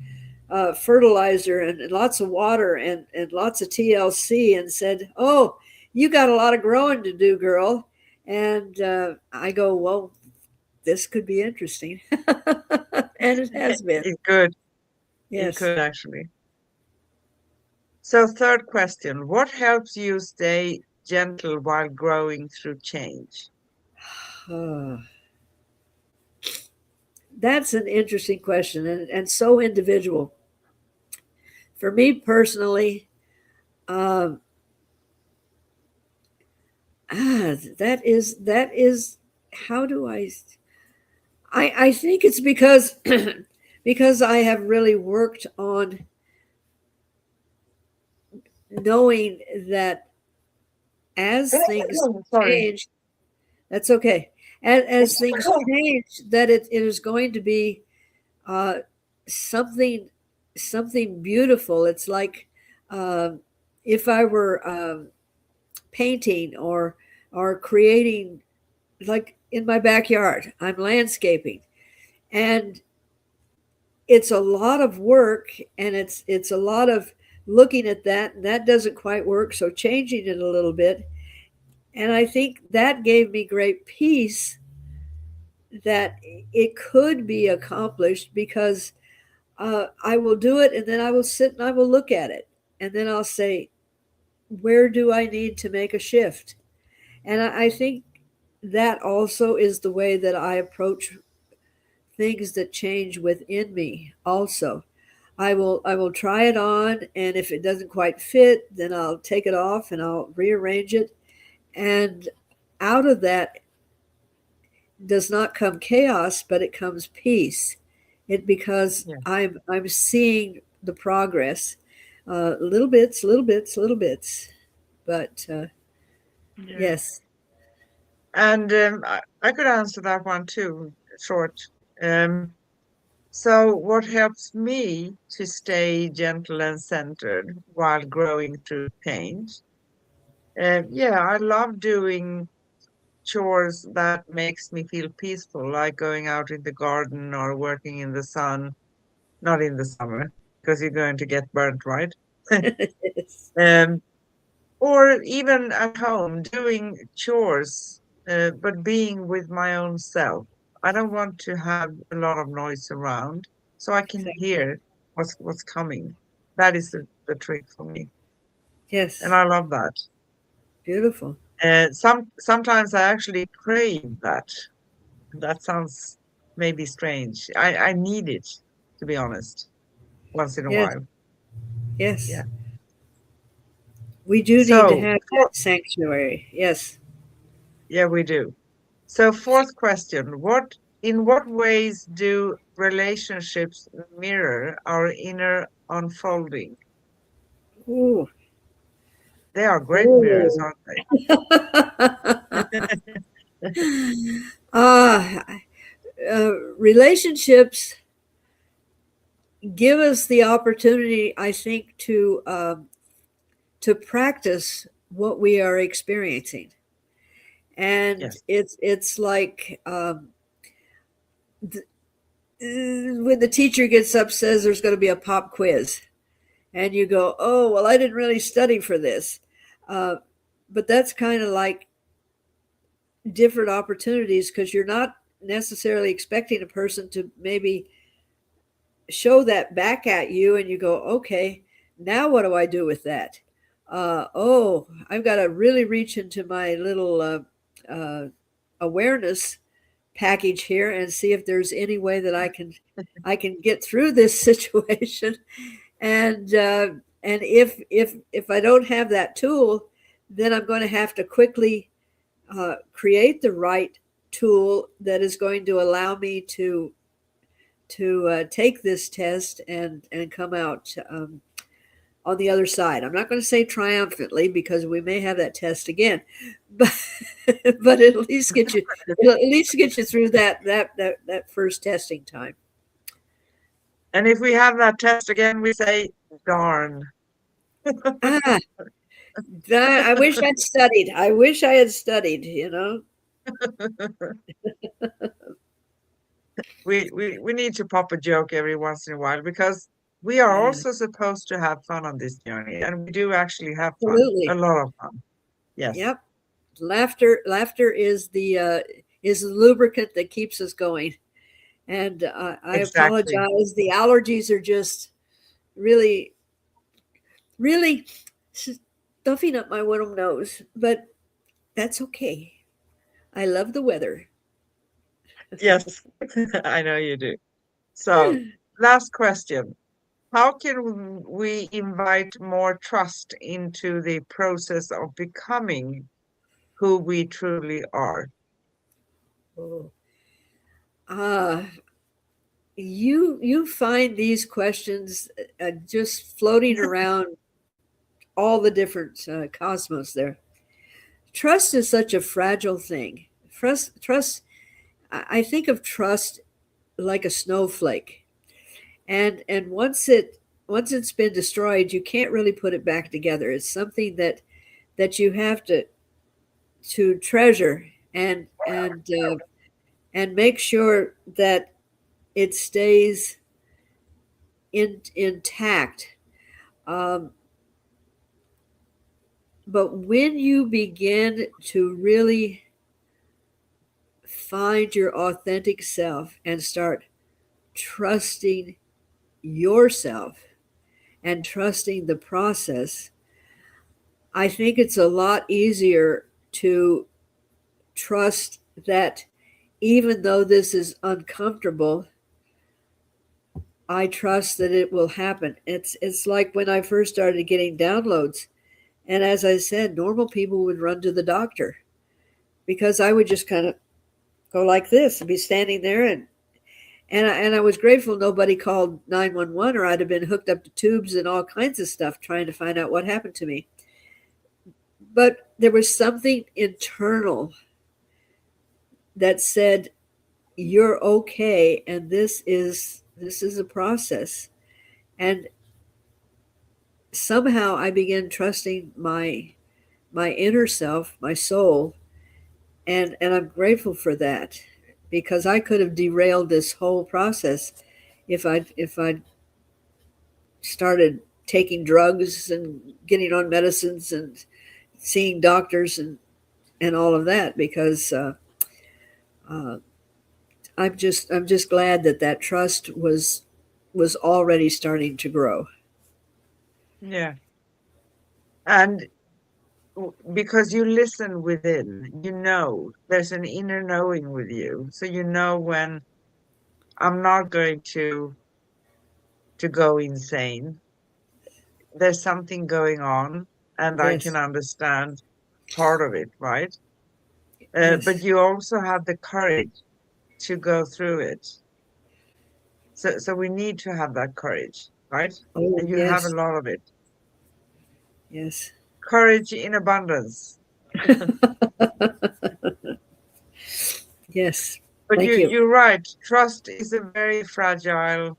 fertilizer and lots of water and lots of TLC and said, "Oh, you got a lot of growing to do, girl." And I go, "Well, this could be interesting," and it has been.
It could. It
Yes.
could actually. So, third question. What helps you stay gentle while growing through change?
Oh, that's an interesting question and so individual. For me personally, um, that is how do I think it's because because I have really worked on knowing that as things
Sorry.
change, that's okay. As things change, that it is going to be uh, something something beautiful. It's like uh, if I were painting or creating, like in my backyard, I'm landscaping, and it's a lot of work, and it's a lot of looking at that, and that doesn't quite work, so changing it a little bit. And I think that gave me great peace that it could be accomplished because I will do it, and then I will sit and I will look at it, and then I'll say, where do I need to make a shift? And I think that also is the way that I approach things that change within me also. I will try it on, and if it doesn't quite fit, then I'll take it off and I'll rearrange it. And out of that does not come chaos, but it comes peace. It because
Yeah.
I'm seeing the progress, little bits, little bits, little bits. But
Yeah.
yes,
And I could answer that one too, short. Um, so, what helps me to stay gentle and centered while growing through change? Yeah, I love doing chores that makes me feel peaceful, like going out in the garden or working in the sun, not in the summer, because you're going to get burnt, right?
yes,
Um, or even at home doing chores, but being with my own self. I don't want to have a lot of noise around, so I can
exactly.
hear what's coming. That is the trick for me, and
Yes,
I love that.
beautiful.
Sometimes I actually crave that. That sounds maybe strange. I need it, to be honest, once in a
Yes,
while.
yes.
Yeah.
We do need to
So,
have that sanctuary. Yes.
yeah, we do. So, fourth question, in what ways do relationships mirror our inner unfolding?
Ooh.
They are great mirrors,
Ooh.
aren't they?
Ah, relationships give us the opportunity, I think, to practice what we are experiencing, and
Yes,
it's like when the teacher gets up, says there's going to be a pop quiz, and you go, "Oh, well, I didn't really study for this," uh, but that's kind of like different opportunities because you're not necessarily expecting a person to maybe show that back at you, and you go, okay, now what do I do with that? Oh, I've got to really reach into my little uh, awareness package here and see if there's any way that I can get through this situation. And if I don't have that tool, then I'm going to have to quickly create the right tool that is going to allow me to take this test and come out on the other side. I'm not going to say triumphantly because we may have that test again, but but it'll at least get you through that first testing time.
and if we have that test again, we say, darn.
Ah, I wish I'd studied. I wish I had studied.
We need to pop a joke every once in a while because we are
Yeah,
also supposed to have fun on this journey, and we do actually have fun, a
absolutely.
lot of fun. Yes,
Yep. Laughter is the lubricant that keeps us going. And I
exactly.
apologize. The allergies are just really, really stuffing up my little nose, but that's okay. I love the weather.
Yes, I know you do. So, last question. How can we invite more trust into the process of becoming who we truly are?
Oh. Uh, you find these questions just floating around all the different cosmos there. Trust is such a fragile thing. Trust. I think of trust like a snowflake, and once it's been destroyed, you can't really put it back together. It's something that you have to treasure and make sure that it stays intact. Um, but when you begin to really find your authentic self and start trusting yourself and trusting the process, I think it's a lot easier to trust that even though this is uncomfortable, I trust that it will happen. It's like when I first started getting downloads, and as I said, normal people would run to the doctor because I would just kind of go like this and be standing there, and I was grateful nobody called 911, or I'd have been hooked up to tubes and all kinds of stuff trying to find out what happened to me. But there was something internal that said, you're okay, and this is a process. And somehow I began trusting my inner self, my soul, and I'm grateful for that, because I could have derailed this whole process if I'd started taking drugs and getting on medicines and seeing doctors and all of that, because uh, I'm just glad that trust was already starting to grow.
Yeah. And because you listen within, there's an inner knowing with you. So you know when I'm not going to go insane. There's something going on, and I can
Yes,
understand part of it, right? But
yes.
you also have the courage to go through it. So we need to have that courage, right?
Oh,
And you have a
yes,
lot of it.
yes.
Courage in abundance.
Yes.
But
Thank you.
you're right. Trust is a very fragile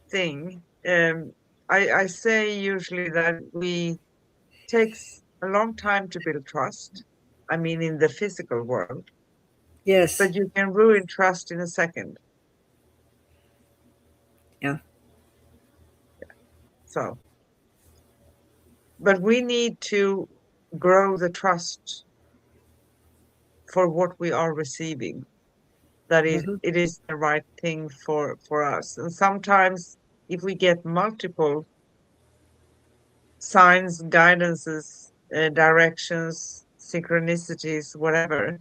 thing. I say usually that we takes a long time to build trust. I mean, in the physical world,
Yes.
but you can ruin trust in a second.
Yeah.
So, but we need to grow the trust for what we are receiving. That is,
Uh-huh.
it is the right thing for us. And sometimes, if we get multiple signs, guidances, directions, synchronicities, whatever,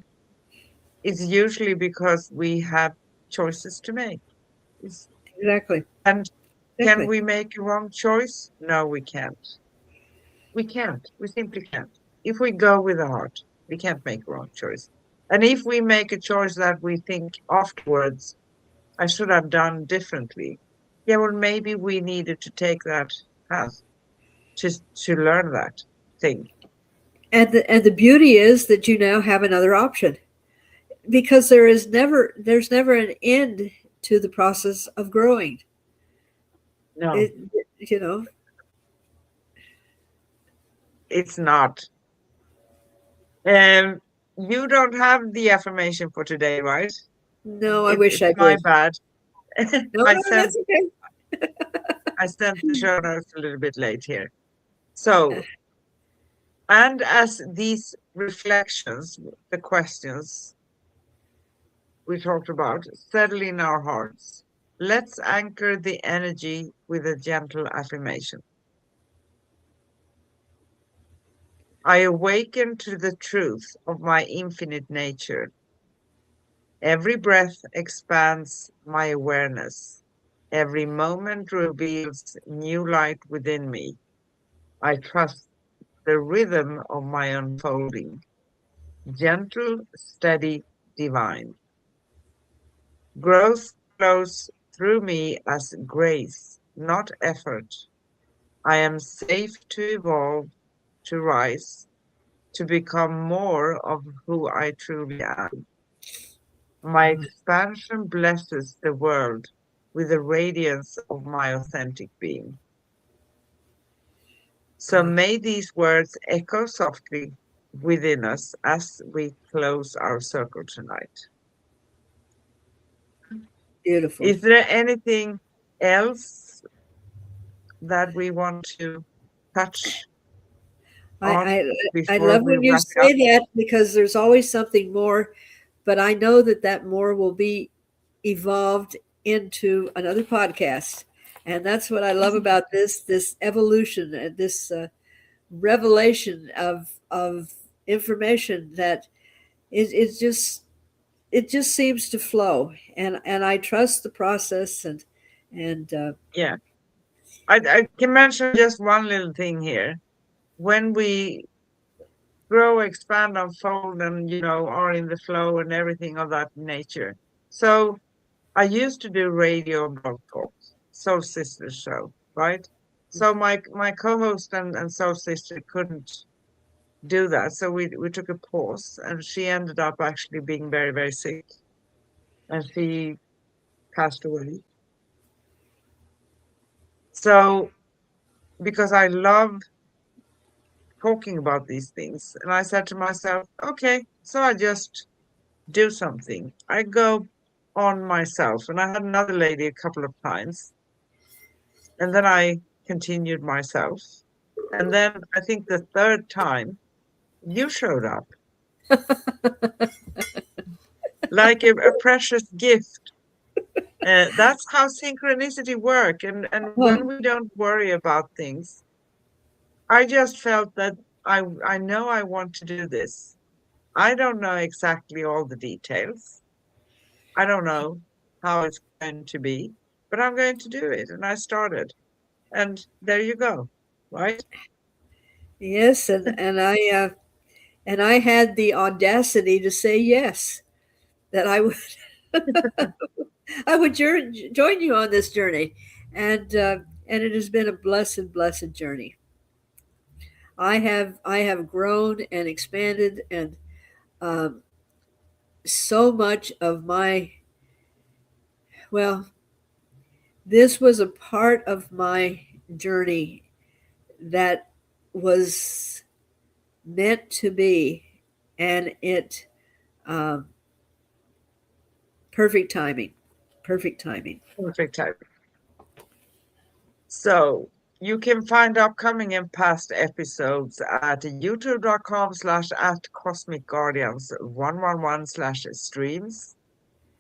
it's usually because we have choices to make. It's,
Exactly.
and can
Exactly.
we make a wrong choice? No, we can't. We can't. We simply can't. If we go with the heart, we can't make a wrong choice. And if we make a choice that we think afterwards, I should have done differently, yeah, well, maybe we needed to take that path to learn that thing.
And the beauty is that you now have another option, because there's never an end to the process of growing.
No,
It, you know,
it's not. Um, you don't have the affirmation for today, right?
no, I wish
It's
I
my
did.
bad.
No,
I
no,
sent
that's okay.
I sent the show notes a little bit late here. So, and as these reflections, the questions we talked about, settle in our hearts, let's anchor the energy with a gentle affirmation. I awaken to the truth of my infinite nature. Every breath expands my awareness. Every moment reveals new light within me. I trust the rhythm of my unfolding, gentle, steady, divine. Growth flows through me as grace, not effort. I am safe to evolve, to rise, to become more of who I truly am. My expansion blesses the world with the radiance of my authentic being. So may these words echo softly within us as we close our circle tonight.
Beautiful.
Is there anything else that we want to touch
I,
on
I I
before
love
we
when you
wrap it up?
say that because there's always something more, but I know that that more will be evolved into another podcast, and that's what I love about this evolution and this revelation of information that it just it just seems to flow, and I trust the process and
Yeah. I can mention just one little thing here. When we grow, expand, unfold, and are in the flow and everything of that nature. So I used to do radio and blog talks, Soul Sister show, right? So my co-host and Soul Sister couldn't do that. So we took a pause, and she ended up actually being very, very sick, and she passed away. So because I love talking about these things, and I said to myself, okay, so I just do something. I go on myself, and I had another lady a couple of times, and then I continued myself. And then I think the third time you showed up like a precious gift. That's how synchronicity work. And when we don't worry about things, I just felt that I know I want to do this. I don't know exactly all the details. I don't know how it's going to be, but I'm going to do it. And I started. And there you go. Right?
yes, and I had the audacity to say yes, that I would I would join you on this journey, and it has been a blessed journey. I have grown and expanded, and um, so much of my well, this was a part of my journey that was meant to be, and it um, perfect timing, perfect timing.
Perfect time. So you can find upcoming and past episodes at youtube.com/at Cosmic Guardians 111/streams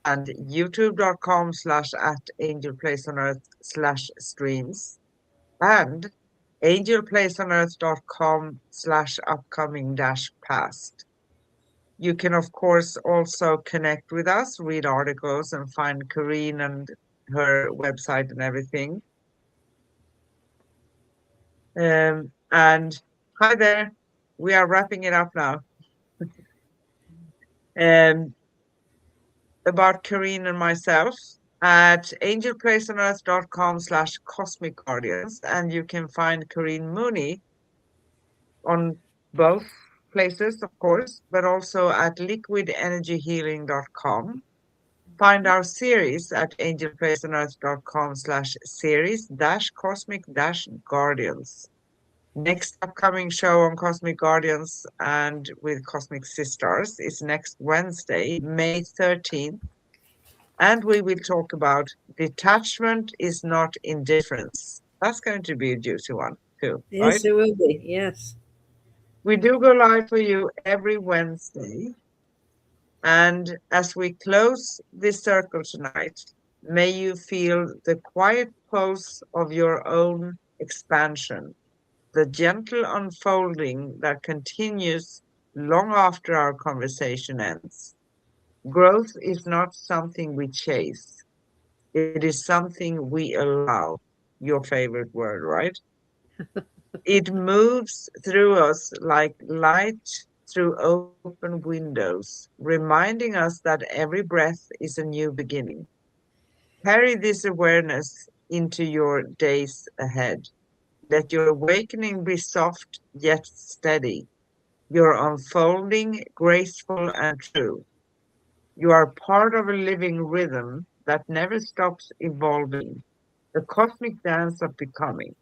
and youtube.com/at Angel Place on Earth/streams and angelplaceonearth.com/upcoming-past. You can, of course, also connect with us, read articles, and find Corrine and her website and everything. And hi there, we are wrapping it up now. Um, about Corrine and myself at angelplaceonearth.com/cosmic guardians, and you can find Corrine Mooney on both places, of course, but also at liquidenergyhealing.com. Find our series at angelplaceonearth.com/series-cosmic-guardians. Next upcoming show on Cosmic Guardians and with Cosmic Sis-Stars is next Wednesday, May 13th. And we will talk about detachment is not indifference. That's going to be a juicy one too,
Yes,
right?
it will be. Yes.
We do go live for you every Wednesday. And as we close this circle tonight, may you feel the quiet pulse of your own expansion, the gentle unfolding that continues long after our conversation ends. Growth is not something we chase, it is something we allow. Your favorite word, right? It moves through us like light through open windows, reminding us that every breath is a new beginning. Carry this awareness into your days ahead. Let your awakening be soft yet steady, your unfolding graceful and true. You are part of a living rhythm that never stops evolving, the cosmic dance of becoming.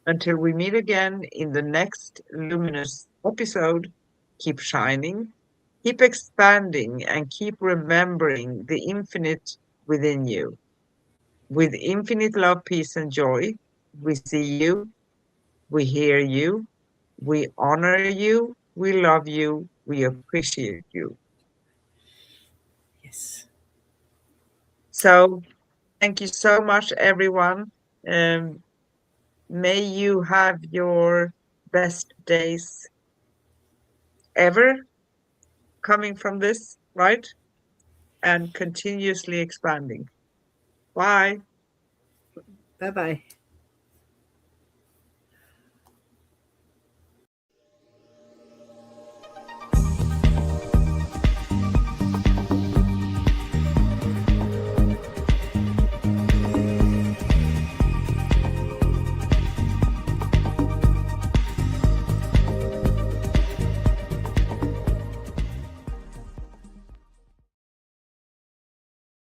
Until we meet again in the next luminous episode, keep shining, keep expanding, and keep remembering the infinite within you. With infinite love, peace, and joy, we see you, we hear you, we honor you, we love you, we appreciate you.
Yes.
So, thank you so much, everyone. Um, may you have your best days ever coming from this, right? And continuously expanding. Bye.
Bye bye.